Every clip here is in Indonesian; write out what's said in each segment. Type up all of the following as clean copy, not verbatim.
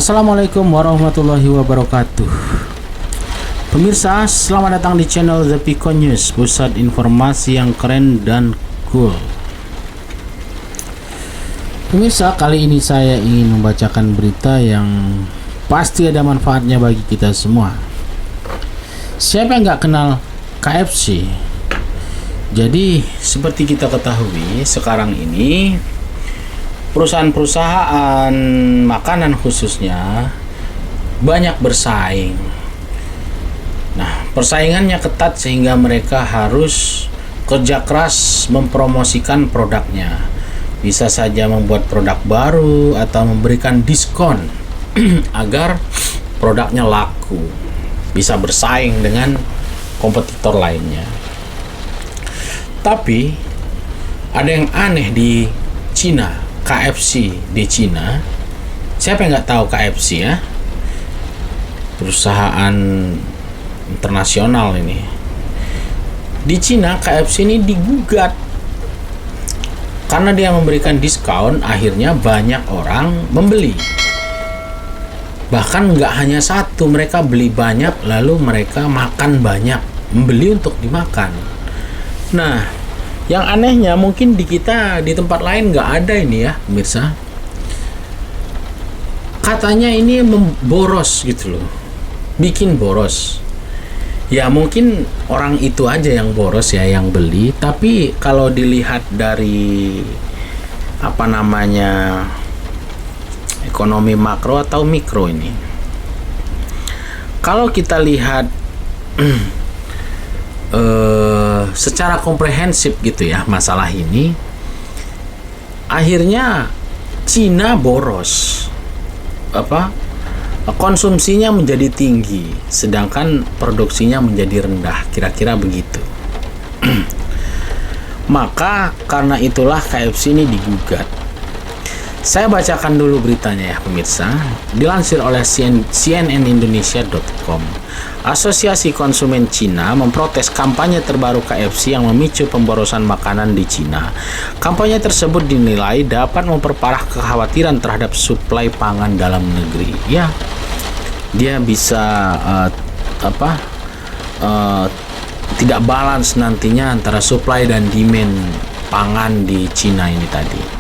Assalamualaikum warahmatullahi wabarakatuh. Pemirsa, selamat datang di channel The Pico News, pusat informasi yang keren dan cool. Pemirsa, kali ini saya ingin membacakan berita yang pasti ada manfaatnya bagi kita semua. Siapa yang nggak kenal KFC? Jadi, seperti kita ketahui, sekarang ini perusahaan-perusahaan makanan khususnya banyak bersaing. Nah, persaingannya ketat sehingga mereka harus kerja keras mempromosikan produknya. Bisa saja membuat produk baru atau memberikan diskon agar produknya laku, bisa bersaing dengan kompetitor lainnya. Tapi ada yang aneh di Cina. KFC di Cina, siapa yang nggak tahu KFC ya? Perusahaan internasional ini. Di Cina KFC ini digugat karena dia memberikan diskon, akhirnya banyak orang membeli. Bahkan nggak hanya satu, mereka beli banyak lalu mereka makan banyak, membeli untuk dimakan. Nah, yang anehnya mungkin di kita di tempat lain nggak ada ini ya pemirsa. Katanya ini memboros gitu loh, bikin boros. Ya mungkin orang itu aja yang boros ya yang beli. Tapi kalau dilihat dari ekonomi makro atau mikro ini, kalau kita lihat secara komprehensif gitu ya masalah ini, akhirnya Cina boros, konsumsinya menjadi tinggi sedangkan produksinya menjadi rendah, kira-kira begitu. Maka karena itulah KFC ini digugat. Saya bacakan dulu beritanya ya pemirsa. Dilansir oleh cnnindonesia.com. Asosiasi Konsumen Cina memprotes kampanye terbaru KFC yang memicu pemborosan makanan di Cina. Kampanye tersebut dinilai dapat memperparah kekhawatiran terhadap suplai pangan dalam negeri. Ya, dia bisa tidak balance nantinya antara supply dan demand pangan di Cina ini tadi.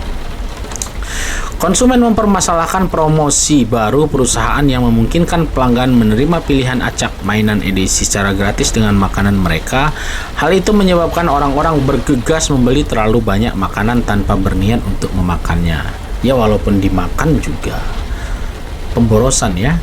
Konsumen mempermasalahkan promosi baru perusahaan yang memungkinkan pelanggan menerima pilihan acak mainan edisi secara gratis dengan makanan mereka. Hal itu menyebabkan orang-orang bergegas membeli terlalu banyak makanan tanpa berniat untuk memakannya. Ya walaupun dimakan juga pemborosan ya.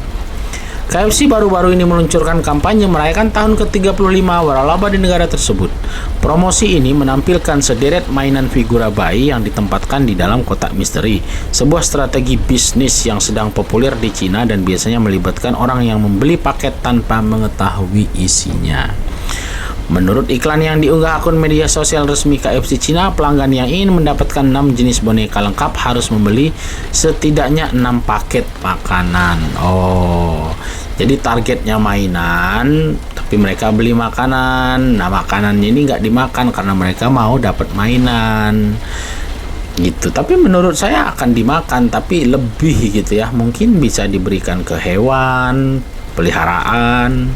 KFC baru-baru ini meluncurkan kampanye merayakan tahun ke-35 waralaba di negara tersebut. Promosi ini menampilkan sederet mainan figura bayi yang ditempatkan di dalam kotak misteri, sebuah strategi bisnis yang sedang populer di Cina dan biasanya melibatkan orang yang membeli paket tanpa mengetahui isinya. Menurut iklan yang diunggah akun media sosial resmi KFC Cina, pelanggan yang ingin mendapatkan 6 jenis boneka lengkap harus membeli setidaknya 6 paket makanan. Oh, jadi targetnya mainan, tapi mereka beli makanan. Nah, makanannya ini nggak dimakan karena mereka mau dapat mainan gitu. Tapi menurut saya akan dimakan, tapi lebih gitu ya. Mungkin bisa diberikan ke hewan peliharaan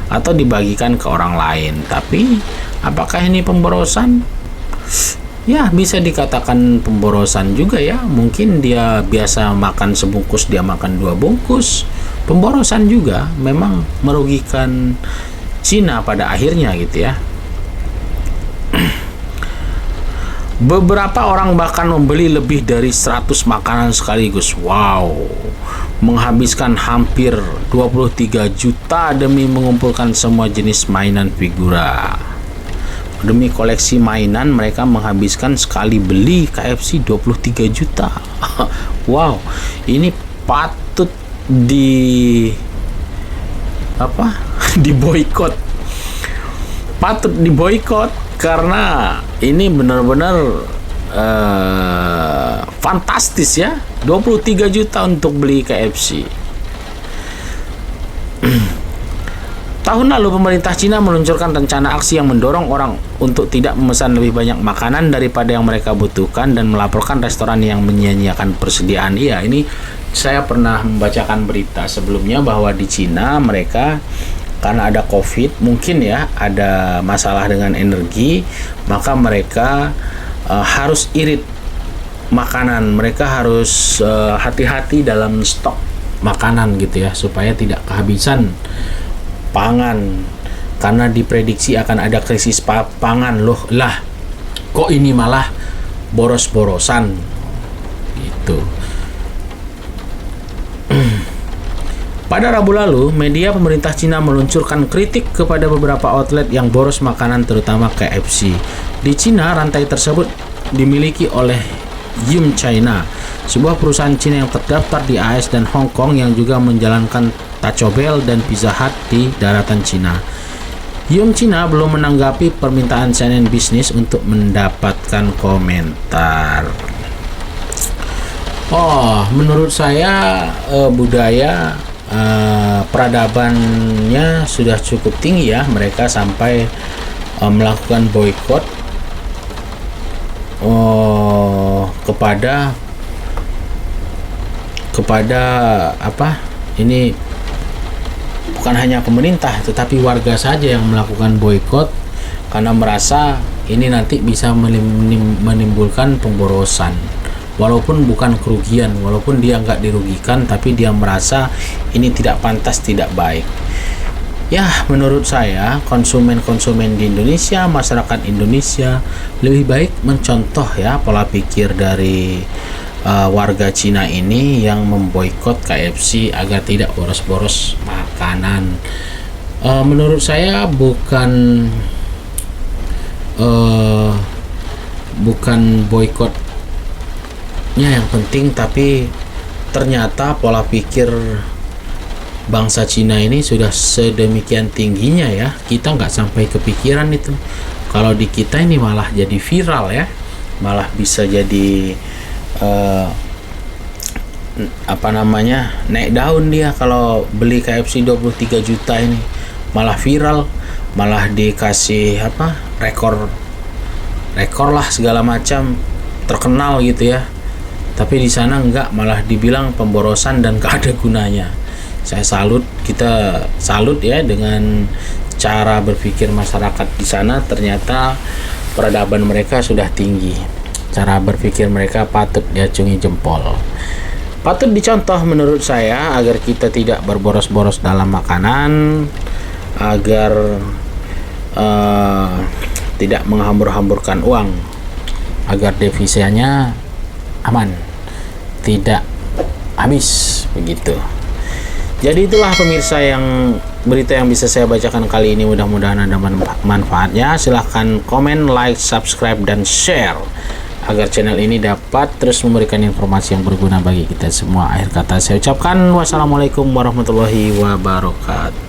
atau dibagikan ke orang lain. Tapi apakah ini pemborosan? Ya, bisa dikatakan pemborosan juga ya. Mungkin dia biasa makan sebungkus, dia makan 2 bungkus. Pemborosan juga, memang merugikan Cina pada akhirnya gitu ya. Beberapa orang bahkan membeli lebih dari 100 makanan sekaligus. Wow, menghabiskan hampir 23 juta demi mengumpulkan semua jenis mainan figura. Demi koleksi mainan, mereka menghabiskan sekali beli KFC 23 juta. Wow, ini patut diboikot. Patut diboikot karena ini benar-benar fantastis ya. 23 juta untuk beli KFC. Tahun lalu pemerintah Cina meluncurkan rencana aksi yang mendorong orang untuk tidak memesan lebih banyak makanan daripada yang mereka butuhkan dan melaporkan restoran yang menyia-nyiakan persediaan. Iya, ini saya pernah membacakan berita sebelumnya bahwa di Cina mereka karena ada COVID, mungkin ya ada masalah dengan energi, maka mereka harus irit makanan. Mereka harus hati-hati dalam stok makanan gitu ya, supaya tidak kehabisan pangan, karena diprediksi akan ada krisis pangan. Loh lah, kok ini malah boros-borosan gitu. Pada Rabu lalu, media pemerintah Cina meluncurkan kritik kepada beberapa outlet yang boros makanan, terutama KFC. Di Cina, rantai tersebut dimiliki oleh Yum China, sebuah perusahaan Cina yang terdaftar di AS dan Hong Kong yang juga menjalankan Taco Bell dan Pizza Hut di daratan Cina. Yum China belum menanggapi permintaan CNN Business untuk mendapatkan komentar. Menurut saya budaya peradabannya sudah cukup tinggi ya, mereka sampai melakukan boykot kepada apa ini, bukan hanya pemerintah tetapi warga saja yang melakukan boykot karena merasa ini nanti bisa menimbulkan pemborosan. Walaupun bukan kerugian, walaupun dia nggak dirugikan, tapi dia merasa ini tidak pantas, tidak baik. Ya, menurut saya konsumen-konsumen di Indonesia, masyarakat Indonesia lebih baik mencontoh ya pola pikir dari warga Cina ini yang memboikot KFC agar tidak boros-boros makanan. Menurut saya bukan boikotnya yang penting, tapi ternyata pola pikir bangsa Cina ini sudah sedemikian tingginya ya, kita nggak sampai kepikiran itu. Kalau di kita ini malah jadi viral ya, malah bisa jadi naik daun dia kalau beli KFC 23 juta ini, malah viral, malah dikasih rekor lah segala macam, terkenal gitu ya. Tapi di sana enggak, malah dibilang pemborosan dan gak ada gunanya. Saya kita salut ya dengan cara berpikir masyarakat di sana. Ternyata peradaban mereka sudah tinggi. Cara berpikir mereka patut diacungi jempol. Patut dicontoh menurut saya agar kita tidak berboros-boros dalam makanan, agar tidak menghambur-hamburkan uang, agar devisanya aman, tidak habis begitu. Jadi itulah pemirsa berita yang bisa saya bacakan kali ini. Mudah-mudahan ada manfaatnya. Silahkan komen, like, subscribe, dan share agar channel ini dapat terus memberikan informasi yang berguna bagi kita semua. Akhir kata saya ucapkan wassalamualaikum warahmatullahi wabarakatuh.